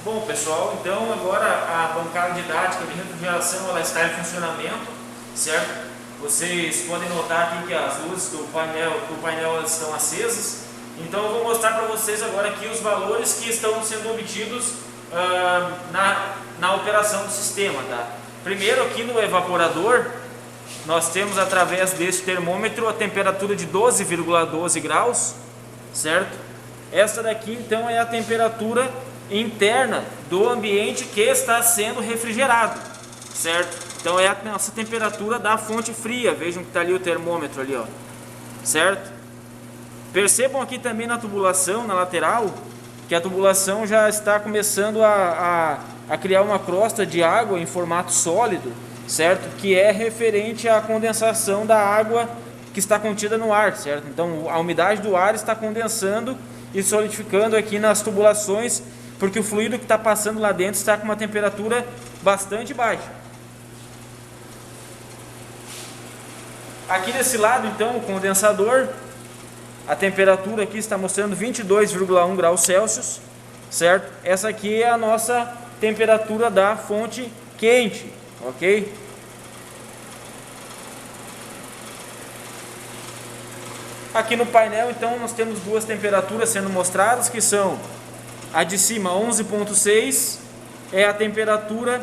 Bom pessoal, então agora a bancada didática de refrigeração ela está em funcionamento, certo? Vocês podem notar aqui que as luzes do painel elas estão acesas. Então eu vou mostrar para vocês agora aqui os valores que estão sendo obtidos na operação do sistema, tá? Primeiro aqui no evaporador, nós temos através desse termômetro a temperatura de 12,12 graus, certo? Essa daqui então é a temperatura interna do ambiente que está sendo refrigerado, certo? Então é a nossa temperatura da fonte fria. Vejam que está ali o termômetro ali, ó, certo? Percebam aqui também na tubulação, na lateral, que a tubulação já está começando a criar uma crosta de água em formato sólido, certo? Que é referente à condensação da água que está contida no ar, certo? Então a umidade do ar está condensando e solidificando aqui nas tubulações, porque o fluido que está passando lá dentro está com uma temperatura bastante baixa. Aqui desse lado então o condensador, a temperatura aqui está mostrando 22,1 graus Celsius, certo? Essa aqui é a nossa temperatura da fonte quente, ok? Aqui no painel então nós temos duas temperaturas sendo mostradas, que são a de cima 11,6, é a temperatura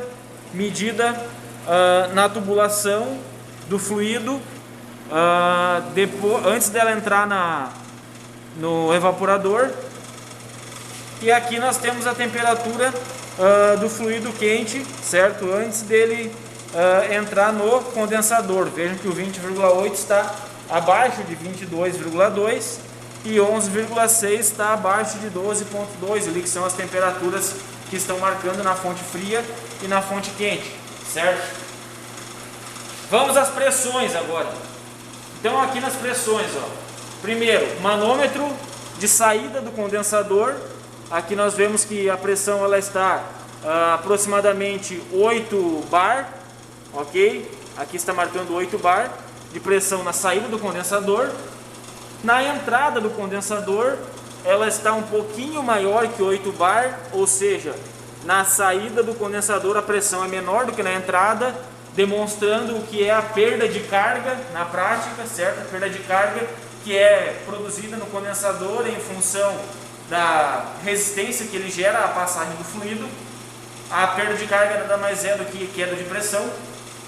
medida na tubulação do fluido antes dela entrar no evaporador. E aqui nós temos a temperatura do fluido quente, certo? Antes dele entrar no condensador. Vejam que o 20,8 está abaixo de 22,2 e 11,6 está abaixo de 12,2, ali que são as temperaturas que estão marcando na fonte fria e na fonte quente, certo? Vamos às pressões agora. Então aqui nas pressões, ó, primeiro, manômetro de saída do condensador. Aqui nós vemos que a pressão ela está aproximadamente 8 bar, ok? Aqui está marcando 8 bar de pressão na saída do condensador. Na entrada do condensador, ela está um pouquinho maior que 8 bar, ou seja, na saída do condensador a pressão é menor do que na entrada, demonstrando o que é a perda de carga na prática, certo? A perda de carga que é produzida no condensador em função da resistência que ele gera à passagem do fluido. A perda de carga nada mais é do que queda de pressão,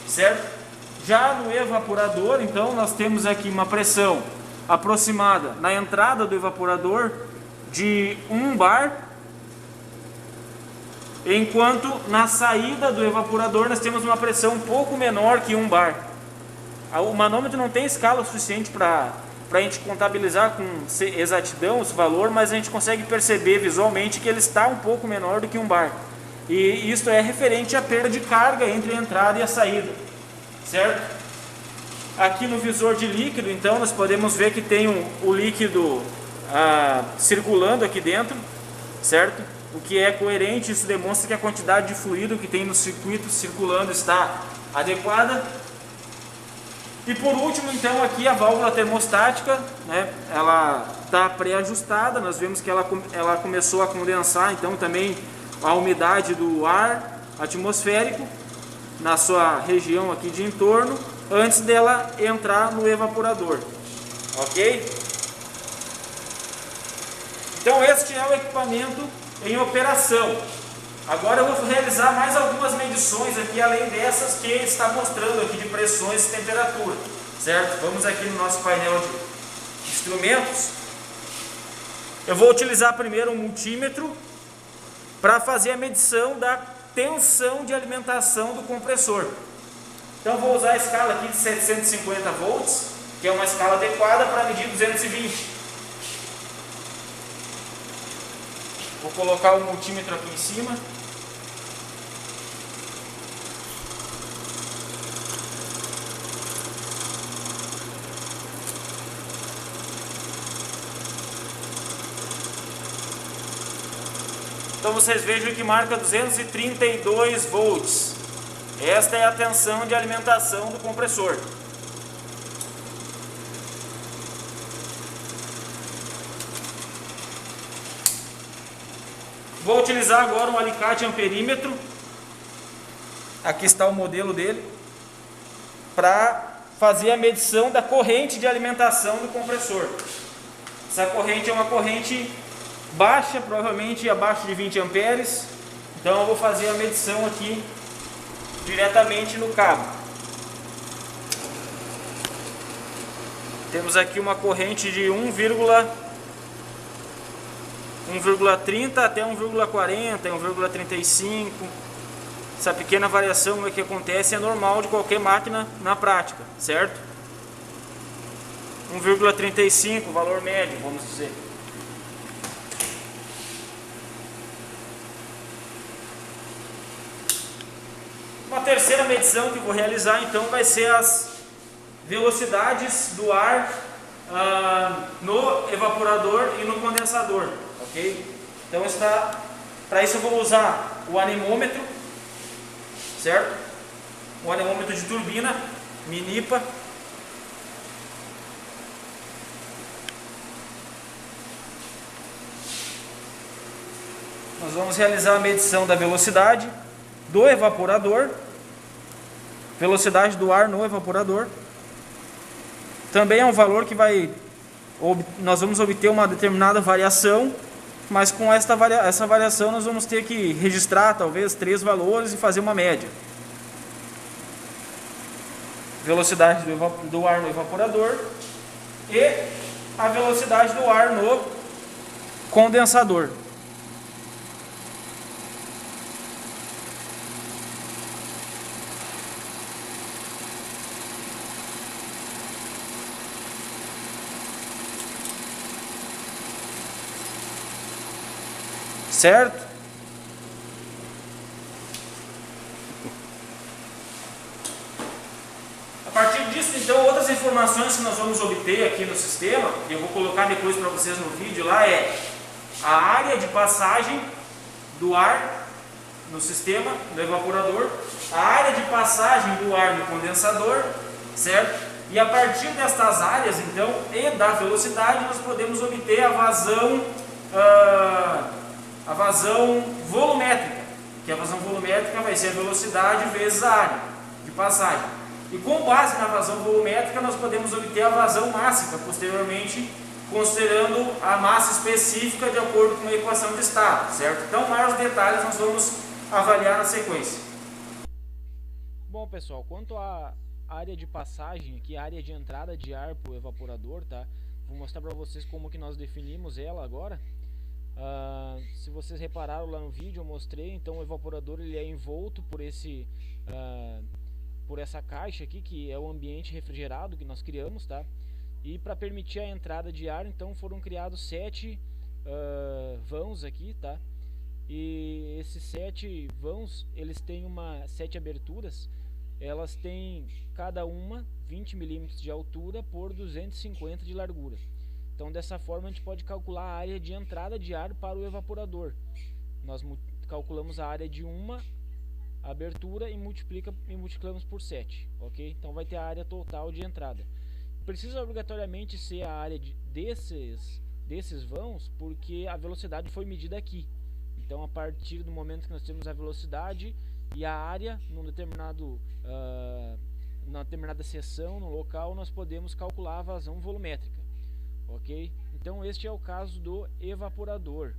certo? Já no evaporador, então, nós temos aqui uma pressão aproximada na entrada do evaporador de 1 bar, enquanto na saída do evaporador nós temos uma pressão um pouco menor que 1 bar. O manômetro não tem escala suficiente para a gente contabilizar com exatidão esse valor, mas a gente consegue perceber visualmente que ele está um pouco menor do que 1 bar. E isso é referente à perda de carga entre a entrada e a saída, certo? Aqui no visor de líquido, então, nós podemos ver que tem o líquido circulando aqui dentro, certo? O que é coerente, isso demonstra que a quantidade de fluido que tem no circuito circulando está adequada. E por último, então, aqui a válvula termostática, né? Ela está pré-ajustada, nós vemos que ela começou a condensar, então, também a umidade do ar atmosférico na sua região aqui de entorno, antes dela entrar no evaporador, ok? Então este é o equipamento em operação. Agora eu vou realizar mais algumas medições aqui, além dessas que está mostrando aqui de pressões e temperatura, certo? Vamos aqui no nosso painel de instrumentos. Eu vou utilizar primeiro um multímetro para fazer a medição da tensão de alimentação do compressor. Então vou usar a escala aqui de 750 volts, que é uma escala adequada para medir 220. Vou colocar o multímetro aqui em cima. Então vocês vejam que marca 232 volts. Esta é a tensão de alimentação do compressor. Vou utilizar agora um alicate amperímetro. Aqui está o modelo dele, para fazer a medição da corrente de alimentação do compressor. Essa corrente é uma corrente baixa, provavelmente abaixo de 20 amperes. Então eu vou fazer a medição aqui diretamente no cabo. Temos aqui uma corrente de 1,30 até 1,40, 1,35. Essa pequena variação que acontece é normal de qualquer máquina na prática, certo? 1,35, valor médio, vamos dizer. Uma terceira medição que eu vou realizar então vai ser as velocidades do ar no evaporador e no condensador, ok? Então para isso eu vou usar o anemômetro, certo? O anemômetro de turbina, Minipa. Nós vamos realizar a medição da velocidade do evaporador, velocidade do ar no evaporador. Também é um valor que nós vamos obter uma determinada variação, mas com essa variação nós vamos ter que registrar talvez 3 valores e fazer uma média. Velocidade do ar no evaporador e a velocidade do ar no condensador. Certo? A partir disso, então, outras informações que nós vamos obter aqui no sistema, e eu vou colocar depois para vocês no vídeo lá, é a área de passagem do ar no sistema, no evaporador, a área de passagem do ar no condensador, certo? E a partir destas áreas, então, e da velocidade, nós podemos obter a vazão volumétrica, que a vazão volumétrica vai ser a velocidade vezes a área de passagem. E com base na vazão volumétrica nós podemos obter a vazão mássica posteriormente, considerando a massa específica de acordo com a equação de estado, certo? Então, maiores detalhes nós vamos avaliar na sequência. Bom, pessoal, quanto à área de passagem aqui, a área de entrada de ar para o evaporador, tá? Vou mostrar para vocês como que nós definimos ela agora. Se vocês repararam lá no vídeo, eu mostrei, então o evaporador ele é envolto por essa caixa aqui, que é o ambiente refrigerado que nós criamos, tá? E para permitir a entrada de ar, então foram criados 7 vãos aqui, tá? E esses 7 vãos, eles têm 7 aberturas, elas têm cada uma 20 milímetros de altura por 250 de largura. Então dessa forma a gente pode calcular a área de entrada de ar para o evaporador. Nós calculamos a área de uma abertura e multiplicamos por 7, ok? Então vai ter a área total de entrada. Precisa obrigatoriamente ser a área desses vãos, porque a velocidade foi medida aqui. Então a partir do momento que nós temos a velocidade e a área numa determinada seção, no local, nós podemos calcular a vazão volumétrica. Ok? Então este é o caso do evaporador.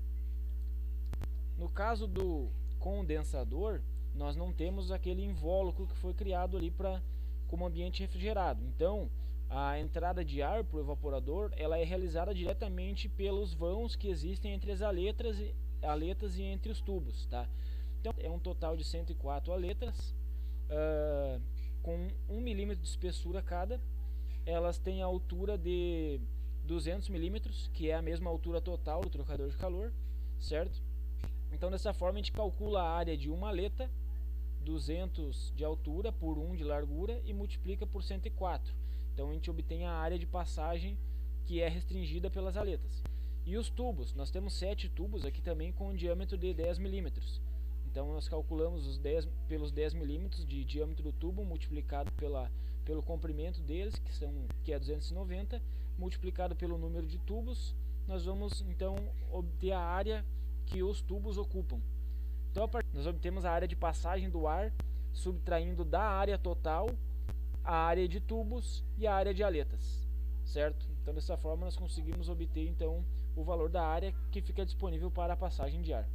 No caso do condensador, nós não temos aquele invólucro que foi criado ali como ambiente refrigerado. Então a entrada de ar para o evaporador ela é realizada diretamente pelos vãos que existem entre as aletas e entre os tubos, tá? Então é um total de 104 aletas com 1 milímetro de espessura cada. Elas têm a altura de 200 milímetros, que é a mesma altura total do trocador de calor, certo? Então dessa forma a gente calcula a área de uma aleta, 200 de altura por 1 de largura, e multiplica por 104. Então a gente obtém a área de passagem que é restringida pelas aletas. E os tubos, nós temos 7 tubos aqui também com um diâmetro de 10 milímetros. Então nós calculamos pelos 10 milímetros de diâmetro do tubo multiplicado pelo comprimento deles, que é 290, multiplicado pelo número de tubos. Nós vamos então obter a área que os tubos ocupam. Então nós obtemos a área de passagem do ar, subtraindo da área total a área de tubos e a área de aletas, certo? Então dessa forma nós conseguimos obter então o valor da área que fica disponível para a passagem de ar.